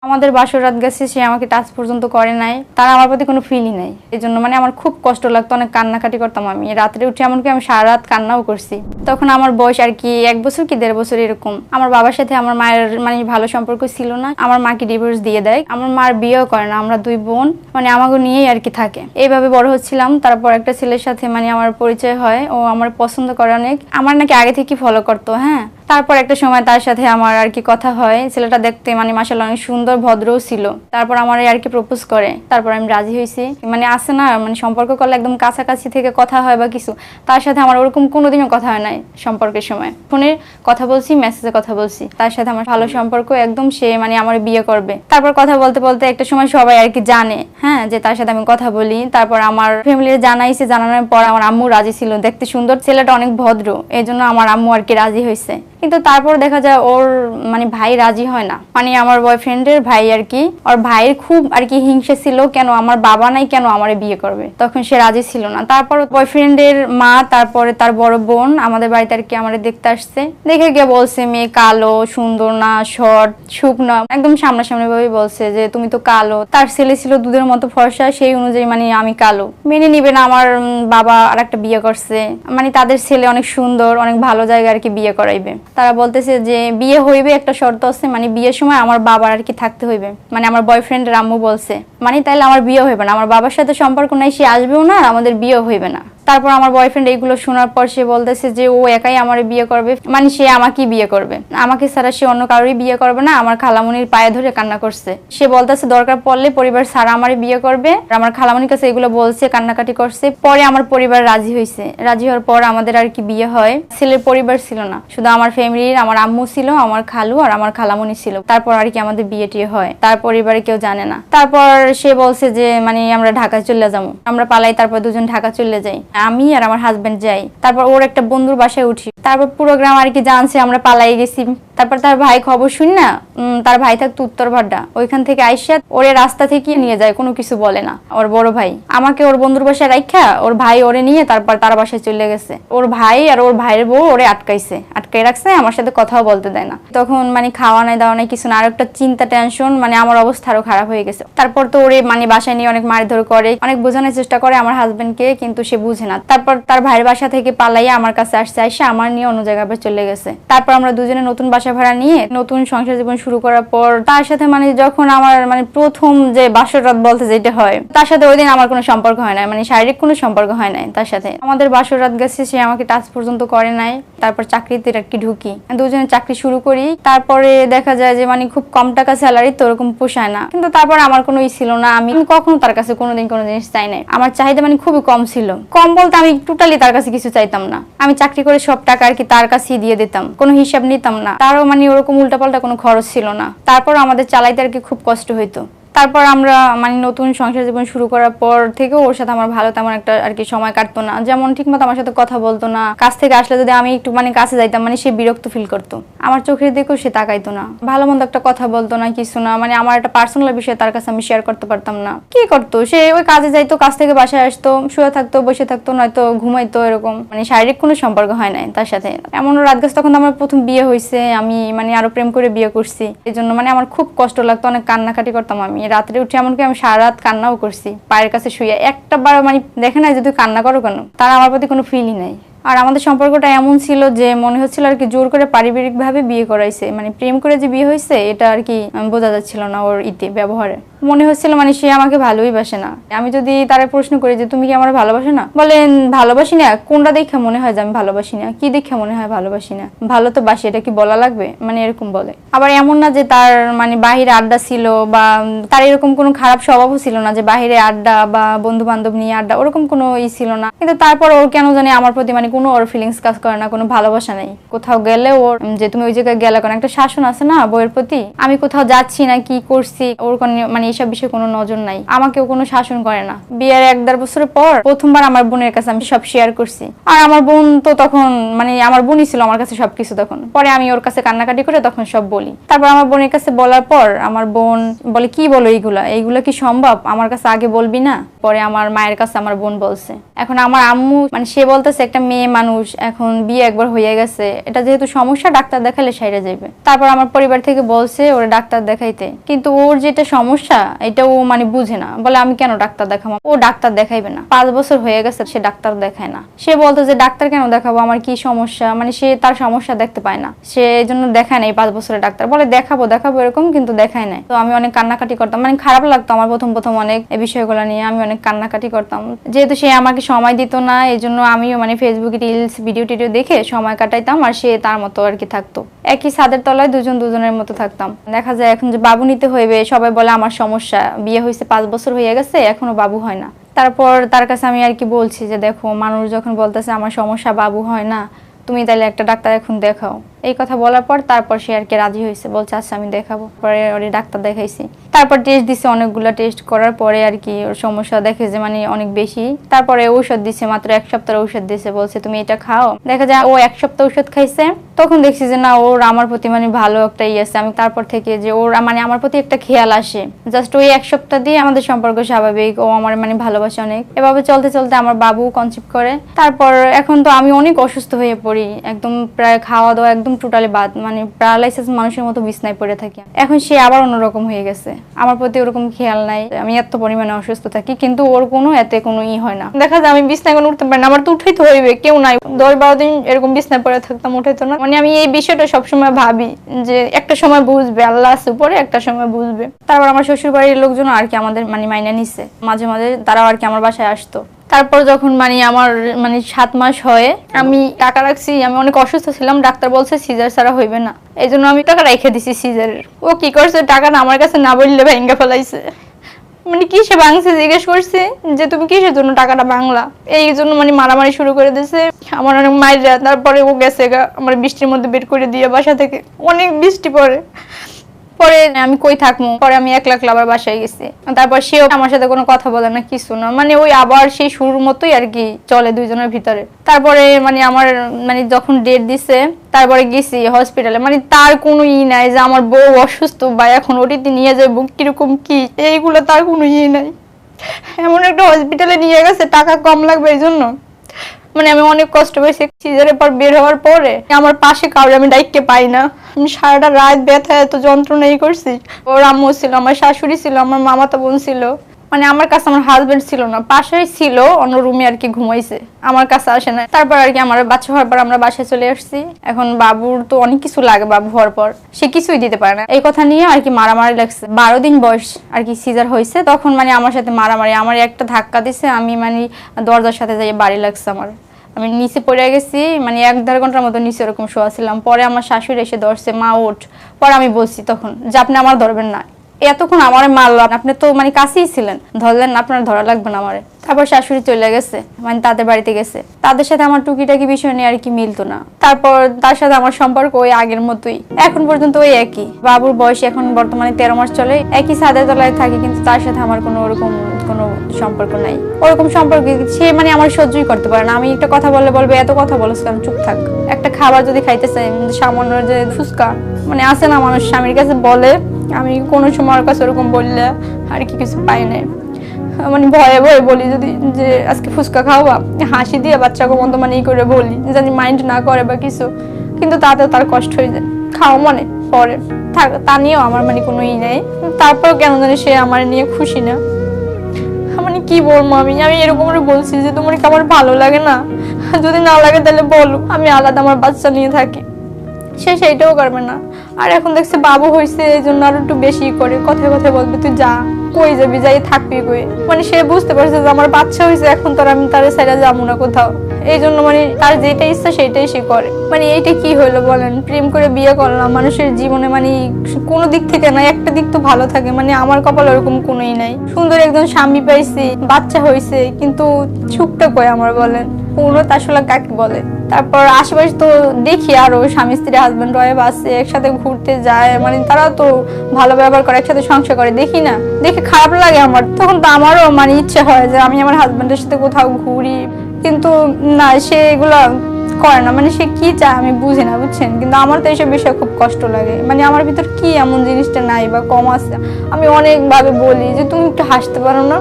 আমাদের বাসর রাত গেছে, সে আমাকে টাচ পর্যন্ত করে নাই, তার আমার প্রতি কোনো ফিলই নাই। এই জন্য আমার খুব কষ্ট লাগতো, অনেক কান্নাকাটি করতাম। আমি রাত্রে উঠে এমনকি আমি সারা রাত কান্নাও করছি। তখন আমার বয়স আর কি 1 বছর কি 1.5 বছর এরকম। আমার বাবার সাথে আমার মায়ের ভালো সম্পর্ক ছিল না। আমার মাকে ডিভোর্স দিয়ে দেয়। আমার মার বিয়েও করে না। আমরা 2 বোন আমাকে নিয়েই আর কি থাকে। এইভাবে বড় হচ্ছিলাম। তারপর একটা ছেলের সাথে আমার পরিচয় হয়। ও আমার পছন্দ করে অনেক, আমার নাকি আগে থেকে ফলো করতো। হ্যাঁ, তারপর একটা সময় তার সাথে আমার আর কি কথা হয়। ছেলেটা দেখতে মাশাআল্লাহ অনেক সুন্দর, ভদ্রও ছিল। তারপর আমার আর কি প্রপোজ করে। তারপর আমি রাজি হয়েছি। আছে না সম্পর্ক করলে একদম কাছাকাছি থেকে কথা হয় বা কিছু, তার সাথে আমার ওরকম কোনোদিনও কথা হয় নাই। সম্পর্কের সময় ফোনে কথা বলছি, মেসেজে কথা বলছি, তার সাথে আমার ভালো সম্পর্ক একদম। সে আমার বিয়ে করবে। তারপর কথা বলতে বলতে একটা সময় সবাই আর কি জানে, হ্যাঁ, যে তার সাথে আমি কথা বলি। তারপর আমার ফ্যামিলির জানাইছে। জানানোর পর আমার আম্মু রাজি ছিল। দেখতে সুন্দর, ছেলেটা অনেক ভদ্র, এই জন্য আমার আম্মু আর কি রাজি হয়েছে। কিন্তু তারপর দেখা যায় ওর ভাই রাজি হয় না। আমার বয়ফ্রেন্ডের ভাই আর কি, ওর ভাইয়ের খুব আর কি হিংসা ছিল, কেন আমার বাবা নাই, কেন আমারে বিয়ে করবে। তখন সে রাজি ছিল না। তারপর বয়ফ্রেন্ডের মা, তারপরে তার বড় বোন আমাদের বাড়িতে আর কি আমাদের দেখতে আসছে। দেখে গিয়ে বলছে মেয়ে কালো, সুন্দর না, শর্ট, শুকনো, একদম সামনাসামনি ভাবে বলছে যে তুমি তো কালো। তার ছেলে ছিল দুধের মতো ফর্সা, সেই অনুযায়ী আমি কালো। মেনে নিবে না। আমার বাবা আর একটা বিয়ে করছে, তাদের ছেলে অনেক সুন্দর, অনেক ভালো জায়গায় আর কি বিয়ে করাইবে। তারা বলতেছে যে বিয়ে হইবে, একটা শর্ত আছে, বিয়ের সময় আমার বাবার আর কি থাকতে হইবে। আমার বয়ফ্রেন্ডের আম্মু বলছে তাইলে আমার বিয়ে হইবে না, আমার বাবার সাথে সম্পর্ক নাই, সে আসবেও না, আমাদের বিয়ে হইবে না। তারপর আমার বয়ফ্রেন্ড এইগুলো শোনার পর সে বলতেছে যে ও একাই আমার বিয়ে করবে, সে আমাকেই বিয়ে করবে, আমাকে ছাড়া সে অন্য কারোরই বিয়ে করবে না। আমার খালামণির পায়ে ধরে কান্না করছে। সে বলতেছে দরকার পড়লে পরিবার ছাড়া আমারই বিয়ে করবে। আমার খালামণির কাছে এগুলো বলছে, কান্নাকাটি করছে। পরে আমার পরিবার রাজি হয়েছে। রাজি হওয়ার পর আমাদের আর কি বিয়ে হয়। ছেলের পরিবার ছিল না, শুধু আমার ফ্যামিলির, আমার আম্মু ছিল, আমার খালু আর আমার খালামণি ছিল। তারপর আর কি আমাদের বিয়ে টিয়ে হয়। তার পরিবারে কেউ জানে না। তারপর সে বলছে যে আমরা ঢাকায় চলে যাবো। আমরা পালাই। তারপর দুজন ঢাকা চলে যাই, আমি আর আমার হাজবেন্ড যাই। তারপর ওর একটা বন্ধুর বাসায় উঠি। তারপর পুরো গ্রাম আর কি জানছে আমরা পালাই গেছি। তারপর তার ভাই খবর শুন না, তার ভাই থাকতো উত্তরভাড্ডা, ওইখান থেকে আইসা ওরে রাস্তা থেকে নিয়ে যায়, কোনো কিছু বলে না। ওর বড় ভাই আমাকে ওর বন্ধুর বাসায় রাখা, ওর ভাই ওরে নিয়ে তারপর তার বাসায় চলে গেছে। ওর ভাই আর ওর ভাইয়ের বউ ওরে আটকাই রাখছে, আমার সাথে কথাও বলতে দেয় না। তখন খাওয়া নাই, দাওয়া নাই, কিছু না। আর একটা চিন্তা, টেনশন, আমার অবস্থা আরো খারাপ হয়ে গেছে। তারপর তো ওরে বাসায় নিয়ে অনেক মারধর করে, অনেক বোঝানোর চেষ্টা করে আমার হাজবেন্ডকে, কিন্তু সে বুঝে না। তারপর তার ভাইয়ের বাসা থেকে পালাইয়া আমার কাছে আসছে, আইসা আমার নিয়ে অন্য জায়গায় চলে গেছে। তারপর আমরা দুজনে নতুন বাসা ভাড়া নিয়ে নতুন সংসার জীবন শুরু করার পর তার সাথে যখন আমার প্রথম যে বাসর রাত বলতে যেটা হয়, তার সাথে ওই দিন আমার কোনো সম্পর্ক হয় না, শারীরিক কোনো সম্পর্ক হয় নাই তার সাথে। আমাদের বাসর রাত গেছে, সে আমাকে টাচ পর্যন্ত করে নাই। তারপর চাকরিতে আর কি ঢুকি, দুজনে চাকরি শুরু করি। তারপরে দেখা যায় যে খুব কম টাকা স্যালারি, তো ওরকম পোষায় না। কিন্তু তারপর আমার কোনো ছিল না, আমি কখনো তার কাছে কোনোদিন কোনো জিনিস চাই নাই। আমার চাহিদা খুবই কম ছিল। কম বলতে আমি টোটালি তার কাছে কিছু চাইতাম না। আমি চাকরি করে সব টাকা আর কি তার কাছেই দিয়ে দিতাম, কোনো হিসাব নিতাম না। তারও ওরকম উল্টাপাল্টা কোনো খরচ ছিল না। তারপর আমাদের চালাইতে আর কি খুব কষ্ট হইতো। তারপর আমরা নতুন সংসার জীবন শুরু করার পর থেকে ওর সাথে আমার ভালো তেমন একটা আর কি সময় কাটতো না। যেমন ঠিকমতো আমার সাথে কথা বলতো না। কাছ থেকে আসলে যদি আমি একটু কাছে যাইতাম, সে বিরক্ত ফিল করতো। আমার চোখের দিকেও সে তাকাইতো না, ভালো মন্দ একটা কথা বলতো না, কিছু না। আমার একটা পার্সোনাল বিষয় তার কাছে আমি শেয়ার করতে পারতাম না। কি করতো সে, ওই কাজে যাইতো, কাজ থেকে বাসায় আসতো, শুয়ে থাকতো, বসে থাকতো, নয়তো ঘুমাইতো, এরকম। শারীরিক কোনো সম্পর্ক হয় নাই তার সাথে। এমন রাত গেছে, তখন আমার প্রথম বিয়ে হয়েছে। আমি আরো প্রেম করে বিয়ে করছি। এই জন্য আমার খুব কষ্ট লাগতো, অনেক কান্নাকাটি করতাম। আমি রাত্রে উঠে এমনকি আমি সারা রাত কান্নাও করছি, পায়ের কাছে শুয়ে। একটা বার দেখে না যে তুই কান্না করো কেন, তার আমার প্রতি কোনো ফিলই নাই। আর আমাদের সম্পর্কটা এমন ছিল যে মনে হচ্ছিল আর কি জোর করে পারিবারিক ভাবে বিয়ে করাইছে। প্রেম করে যে বিয়ে হয়েছে এটা আর কি বোঝা যাচ্ছিল না ওর ব্যবহারে। মনে হচ্ছিল সে আমাকে ভালোই বাসে না। আমি যদি তারে প্রশ্ন করি যে তুমি কি আমার ভালোবাসো না, বলেন ভালোবাসি না। কোনটা দেখে মনে হয় যে আমি ভালোবাসি না, কি দেখে মনে হয় ভালোবাসি না? ভালো তো বাসি, এটা কি বলা লাগবে? এরকম বলে। আবার এমন না যে তার বাহিরে আড্ডা ছিল, বা তার এরকম কোনো খারাপ স্বভাবও ছিল না যে বাহিরে আড্ডা বা বন্ধু বান্ধব নিয়ে আড্ডা, ওরকম কোনো ছিল না। কিন্তু তারপর ওর কেন জানি আমার প্রতি কোনো ওর ফিলিংস কাজ করে না, কোনো ভালোবাসা নেই। কোথাও গেলে ওর যে তুমি ওই জায়গায় গেলে, কোনো একটা শাসন আছে না বউয়ের প্রতি। আমি কোথাও যাচ্ছি না, কি করছি, ওর এইসব বিষয়ে কোনো নজর নাই। আমাকেও কোনো শাসন করে না। বিয়ের 1-1.5 বছর পর প্রথমবার আমার বোনের কাছে আমি সব শেয়ার করছি। আর আমার বোন তো তখন আমার বোনই ছিল আমার কাছে সবকিছু। তখন পরে আমি ওর কাছে কান্নাকাটি করে তখন সব বলি। তারপর আমার বোনের কাছে বলার পর আমার বোন বলে কি বলো এইগুলা কি সম্ভব? আমার কাছে আগে বলবি না? পরে আমার মায়ের কাছে আমার বোন বলছে। এখন আমার আম্মু সে বলতেছে একটা মেয়ে মেয়ে মানুষ, এখন বিয়ে একবার হয়ে গেছে, এটা যেহেতু সমস্যা ডাক্তার দেখালে সাইরা যাবে। তারপর আমার পরিবার থেকে বলছে ওর ডাক্তার দেখাইতে, কিন্তু ওর যেটা সমস্যা এটা ও মানে বুঝে না, বলে আমি কেন ডাক্তার দেখাবো, ও ডাক্তার দেখাইবে না। 5 বছর হয়ে গেছে সে ডাক্তার দেখায় না। সে বলতো যে ডাক্তার কেন দেখাবো, আমার কি সমস্যা, মানে সে তার সমস্যা দেখতে পায় না, সে এই জন্য দেখায় নাই 5 বছরের ডাক্তার। বলে দেখাবো দেখাবো এরকম, কিন্তু দেখায় নাই। তো আমি অনেক কান্নাকাটি করতাম, মানে খারাপ লাগতো আমার প্রথম প্রথম অনেক এই বিষয়গুলো নিয়ে আমি অনেক কান্নাকাটি করতাম। যেহেতু সে আমাকে সময় দিত না, এই জন্য আমিও মানে ফেসবুকে রিলস ভিডিও টিডিও দেখে সময় কাটাইতাম, আর সে তার মতো আর কি থাকতো। একই ছাদের তলায় দুজন দুজনের মতো থাকতাম। দেখা যায় এখন যে বাবু নিতে হইবে, সবাই বলে আমার সমস্যা, বিয়ে হয়েছে 5 বছর হয়ে গেছে এখনো বাবু হয় না। তারপর তার কাছে আমি আর কি বলছি যে দেখো, মানুষ যখন বলতেছে আমার সমস্যা, বাবু হয় না, তুমি তাহলে একটা ডাক্তার এখন দেখাও। এই কথা বলার পর তারপর সে আর কি রাজি হয়েছে, বলছে আচ্ছা আমি দেখাবো। পরে ওরে ডাক্তার দেখাইছি, তারপর টেস্ট দিছে, অনেকগুলো টেস্ট করার পরে আর কি ওর সমস্যা দেখে যে মানে অনেক বেশি। তারপরে ঔষধ দিছে, মাত্র 1 সপ্তাহ ঔষধ দিছে, বলছে তুমি এটা খাও। দেখা যায় ও 1 সপ্তাহ ঔষধ খাইছে, তখন দেখছি যে না ওর আমার প্রতি মানে ভালো একটা আছে। আমি তারপর থেকে যে ওর মানে আমার প্রতি একটা খেয়াল আসে, জাস্ট ওই 1 সপ্তাহ দিয়ে আমাদের সম্পর্ক স্বাভাবিক, ও আমার মানে ভালোবাসে অনেক। এভাবে চলতে চলতে আমার বাবু কনসিভ করে। তারপর এখন তো আমি অনেক অসুস্থ হয়ে পড়ি, একদম প্রায় খাওয়া দাওয়া একদম টোটালি বাদ, মানে প্যারালাইসিস মানুষের মতো বিছনায় পড়ে থাকি। এখন সে আবার অন্যরকম হয়ে গেছে, আমার প্রতি ওরকম খেয়াল নাই, আমি এত পরিমাণে অসুস্থ থাকি, কিন্তু ওর কোনো এতে কোনো হয় না। দেখা যায় আমি বিছনায় কোনো উঠতে পারি না, আমার তো উঠাইতে হইবে, কেউ নাই। 10-12 দিন এরকম বিছনায় পড়ে থাকতাম, উঠাইতো না। মানে আমি এই বিষয়টা সবসময় ভাবি যে একটা সময় বুঝবে, আল্লাহ আছে উপরে, একটা সময় বুঝবে। তারপর আমার শ্বশুর বাড়ির লোকজন আর কি আমাদের মানে মাইনা নিচ্ছে, মাঝে মাঝে তারাও আর কি আমার বাসায় আসতো। তারপর যখন মানে আমার মানে 7 মাস হয়, আমি টাকা রাখছি, আমি অনেক অসুস্থ ছিলাম, ডাক্তার বলছে সিজার ছাড়া হইবে না, এই জন্য আমি টাকা রেখে দিছি সিজারের। ও কি করছে, টাকাটা আমার কাছে না বললে ভেঙে ফেলাইছে। মানে কিসে ভাঙছে জিজ্ঞেস করছে যে তুমি কিসের জন্য টাকাটা ভাঙলা, এই জন্য মানে মারামারি শুরু করে দিয়েছে। আমার অনেক মাইরা, তারপরে ও গেছে আমার বৃষ্টির মধ্যে বের করে দিয়ে বাসা থেকে, অনেক বৃষ্টি পড়ে। পরে আমি কই থাকবো, পরে আমি 1 লাখ আবার বাসায় গেছি। তারপর সেও আমার সাথে কোনো কথা বলে না, কিছু না, মানে ওই আবার সেই শুরুর মতোই আর কি চলে দুইজনের ভিতরে। তারপরে মানে আমার মানে যখন ডেট দিছে, তারপরে গেছি হসপিটালে, মানে তার কোনো নাই যে আমার বউ অসুস্থ বা এখন ওটিতে নিয়ে যাবো কিরকম কি, এইগুলো তার কোনো নাই। এমন একটা হসপিটালে নিয়ে গেছে, টাকা কম লাগবে এই জন্য। মানে আমি অনেক কষ্ট পেয়েছি। সিজারের পর বের হওয়ার পরে আমার পাশে কাউরে আমি ডাইকতে পাই না, আমি সারাটা রাত ব্যথা এত যন্ত্রণাই করছি। ওর আম্মু ছিল, আমার শাশুড়ি ছিল, আমার মামাতো বোন ছিল, মানে আমার কাছে আমার হাজবেন্ড ছিল না, পাশেই ছিল অন্য রুমে আর কি ঘুমাইছে, আমার কাছে আসে না। তারপর আর কি আমার বাচ্চা হওয়ার পর আমরা বাসায় চলে আসছি। এখন বাবুর তো অনেক কিছু লাগে, বাবু হওয়ার পর সে কিছুই দিতে পারে না, এই কথা নিয়ে আর কি মারামারি লাগছে। 12 দিন বয়স আর কি সিজার হয়েছে, তখন মানে আমার সাথে মারামারি, আমার একটা ধাক্কা দিছে, আমি মানে দরজার সাথে যাই বাড়ি লাগছে আমার, আমি নিচে পড়ে গেছি, মানে 1-1.5 ঘন্টার মতো নিচে এরকম শোয়া ছিলাম। পরে আমার শাশুড়ি এসে ধরছে, মা ওঠ। পরে আমি বলছি তখন যে আপনি আমার ধরবেন না, এতক্ষণ আমার মারলো, আপনি তো মানে কাছেই ছিলেন, ধরলেন, আপনার ধরা লাগবে না আমারে। তারপর শাশুড়ি চলে গেছে, মানে তাদের বাড়িতে গেছে, তাদের সাথে আমার টুকিটাকি বিষয় নিয়ে আর কি মিলতো না। তারপর তার সাথে আমার সম্পর্ক ওই আগের মতোই, এখন পর্যন্ত ওই একই। বাবুর বয়স এখন বর্তমানে 13 মাস চলে, একই ছাদের তলায় থাকি, কিন্তু তার সাথে আমার কোনো ওরকম কোনো সম্পর্ক নাই। ওরকম সম্পর্ক সে মানে আমার সহ্যই করতে পারে না, আমি একটা কথা বললে বলবে এত কথা বলছ কেন, চুপ থাক। একটা খাবার যদি খাইতে চাই, সামান্য যে ফুচকা, মানে আছে না মানুষ স্বামীর কাছে বলে, আমি কোনো সময় ওর কাছে ওরকম বললে আর কি কিছু পাই নাই, মানে ভয়ে ভয়ে বলি যদি যে আজকে ফুচকা খাওয়া, হাসি দিয়ে বাচ্চাকে মতো মানে ই করে বলি, জানি মাইন্ড না করে বা কিছু, কিন্তু তাতেও তার কষ্ট হয়ে যায়, খাওয়া মনে পরে থাক, তা নিয়েও আমার মানে কোনো নেই। তারপর কেন জানি সে আমার নিয়ে খুশি না, মানে কি বলবো, আমি এরকম করে বলছি যে তোমার কি আমার ভালো লাগে না, যদি না লাগে তাহলে বলো, আমি আলাদা আমার বাচ্চা নিয়ে থাকি। সে সেইটাও করবে না। আর এখন দেখছে বাবু হয়েছে, এই জন্য আরো একটু বেশি করে কথায় কথায় বলবে তুই যা, কই যাবি, যাই থাকবি কই, মানে সে বুঝতে পারছে যে আমার বাচ্চা হয়েছে, এখন তো আমি তার সাইডে যাবো না কোথাও, এই জন্য মানে তার যেটা ইচ্ছা সেটাই সে করে। মানে এইটা কি হইলো বলেন, প্রেম করে বিয়ে করলাম, মানুষের জীবনে মানে কোনো দিক থেকে না একটা দিক তো ভালো থাকে, মানে আমার কপাল ওরকম কোনোই নাই। সুন্দর একজন স্বামী পাইছি, বাচ্চা হয়েছে, কিন্তু সুখটা কই আমার বলেন, পূর্ণতা আসলে কাকে বলে। তারপর আশেপাশে তো দেখি আরো স্বামী স্ত্রী হাজবেন্ড ওয়াইফ আছে, একসাথে ঘুরতে যায়, মানে তারা তো ভালো ব্যবহার করে, একসাথে সংসার করে, দেখি না, দেখে খারাপ লাগে আমার। তখন তো আমারও মানে ইচ্ছে হয় যে আমি আমার হাজবেন্ডের সাথে কোথাও ঘুরি, কিন্তু না, সে এগুলো করে না, মানে সে কি চায় আমি বুঝি না, বুঝছেন। কিন্তু আমার তো এইসব বিষয়ে খুব কষ্ট লাগে, মানে আমার ভিতর কি এমন জিনিসটা নাই বা কম আছে। আমি অনেক ভাবে বলি যে তুমি একটু হাসতে পারো না,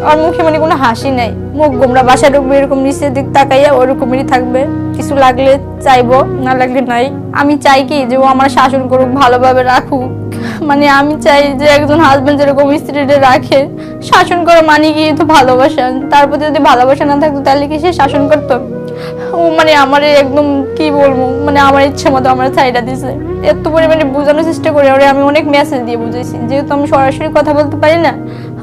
আর মুখে মানে কোনো হাসি নাই, মুখ গোমরা, বাসা ঢুকবে এরকম নিচের দিক তাকাইয়া ওরকমই থাকবে, কিছু লাগলে চাইবো, না লাগলে নাই। আমি চাই কি যে ও আমার শাসন করুক, ভালোভাবে রাখুক। মানে আমি চাই যে একজন হাজবেন্ড যেরকম স্ত্রীদের রাখে, শাসন করা মানে কি তো ভালোবাসা। তার প্রতি যদি ভালোবাসা না থাকতো তাহলে কি সে শাসন করতো? ও মানে আমার একদম কি বলবো, মানে আমার ইচ্ছে মতো আমার ছাইটা দিছে। এত পরিমাণে বোঝানোর চেষ্টা করে ওরে আমি অনেক মেসেজ দিয়ে বুঝাইছি, যেহেতু আমি সরাসরি কথা বলতে পারি না,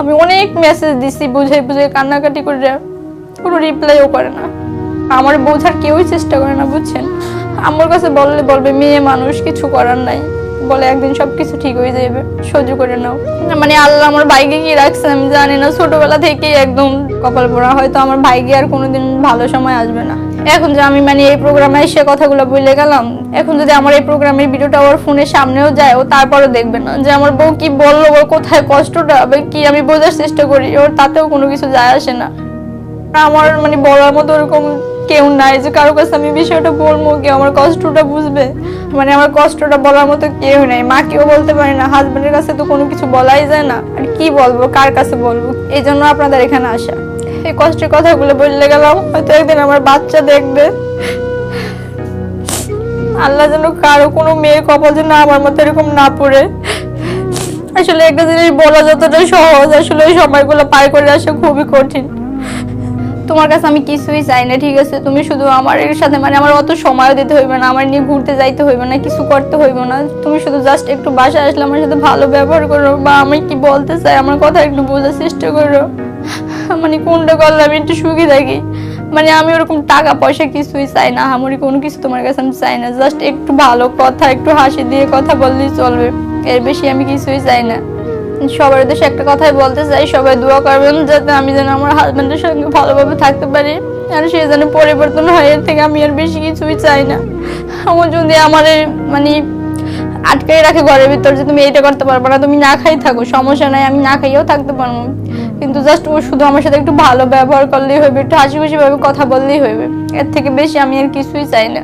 আমি অনেক মেসেজ দিছি, বুঝাই বুঝাই কান্নাকাটি করে, কোনো রিপ্লাইও করে না। আমার বোঝার কেউই চেষ্টা করে না, বুঝছেন? আমার কাছে বললে বলবে মেয়ে মানুষ, কিছু করার নাই, বলে একদিন সবকিছু ঠিক হয়ে যাবে, সহ্য করে নাও। মানে আল্লাহ আমার ভাইকে কি রাখছে আমি জানি না, ছোটবেলা থেকেই একদম কপাল পোড়া। হয়তো আমার ভাইকে আর কোনোদিন ভালো সময় আসবে না। এখন যে আমি মানে এই প্রোগ্রামে এসে কথাগুলো বলে গেলাম, এখন যদি আমার এই প্রোগ্রামের ভিডিওটা ওর ফোনের সামনেও যায়, ও তারপরও দেখবে না যে আমার বউ কি বললো, ওর কোথায় কষ্টটা বা কি আমি বোঝার চেষ্টা করি, ওর তাতেও কোনো কিছু যায় আসে না। আমার মানে বলার মতো ওরকম কেউ নাই যে কারো কাছে আমি বিষয়টা বলবো, কেউ আমার কষ্টটা বুঝবে। মানে আমার কষ্টটা বলার মতো কেউ নেই, মাকেও বলতে পারি না, হাজবেন্ডের কাছে তো কোনো কিছু বলাই যায় না, আর কি বলবো, কার কাছে বলবো? এই জন্য আপনাদের এখানে আসা, এই কষ্টের কথাগুলো বললে গেলাম, হয়তো একদিন আমার বাচ্চা দেখবে। আল্লাহ যেন কারো কোনো মেয়ের কপাল যেন আমার মতো এরকম না পড়ে। আসলে একটা জিনিস বলা যতটা সহজ, আসলে ওই সময়গুলো পার করে আসা খুবই কঠিন। তোমার কাছে আমি কিছুই চাই না, ঠিক আছে? তুমি শুধু আমার এর সাথে মানে আমার অত সময়ও দিতে হইবে না, আমার নিয়ে ঘুরতে যাইতে হইবে না, কিছু করতে হইবে না। তুমি শুধু জাস্ট একটু বাসায় আসলে আমার সাথে ভালো ব্যবহার করো, বা আমি কি বলতে চাই আমার কথা একটু বোঝার চেষ্টা করো। মানে কোনটা করলে আমি একটু সুখী থাকি। মানে আমি ওরকম টাকা পয়সা কিছুই চাই না, আমার কোনো কিছু তোমার কাছে আমি চাই না, জাস্ট একটু ভালো কথা, একটু হাসি দিয়ে কথা বললেই চলবে, এর বেশি আমি কিছুই চাই না। সবার উদ্দেশ্যে একটা কথাই বলতে চাই, সবাই দোয়া করবেন যাতে আমি যেন আমার হাজবেন্ডের সঙ্গে ভালোভাবে থাকতে পারি, আর সে যেন পরিবর্তন হয়, এর থেকে আমি আর বেশি কিছুই চাই না। আমার যদি আমার মানে আটকাই রাখে ঘরের ভিতর যে তুমি এইটা করতে পারবে না, তুমি না খাই থাকো, সমস্যা নাই, আমি না খাইও থাকতে পারবো, কিন্তু জাস্ট ও শুধু আমার সাথে একটু ভালো ব্যবহার করলেই হইবে, একটু হাসি খুশি ভাবে কথা বললেই হইবে, এর থেকে বেশি আমি আর কিছুই চাই না।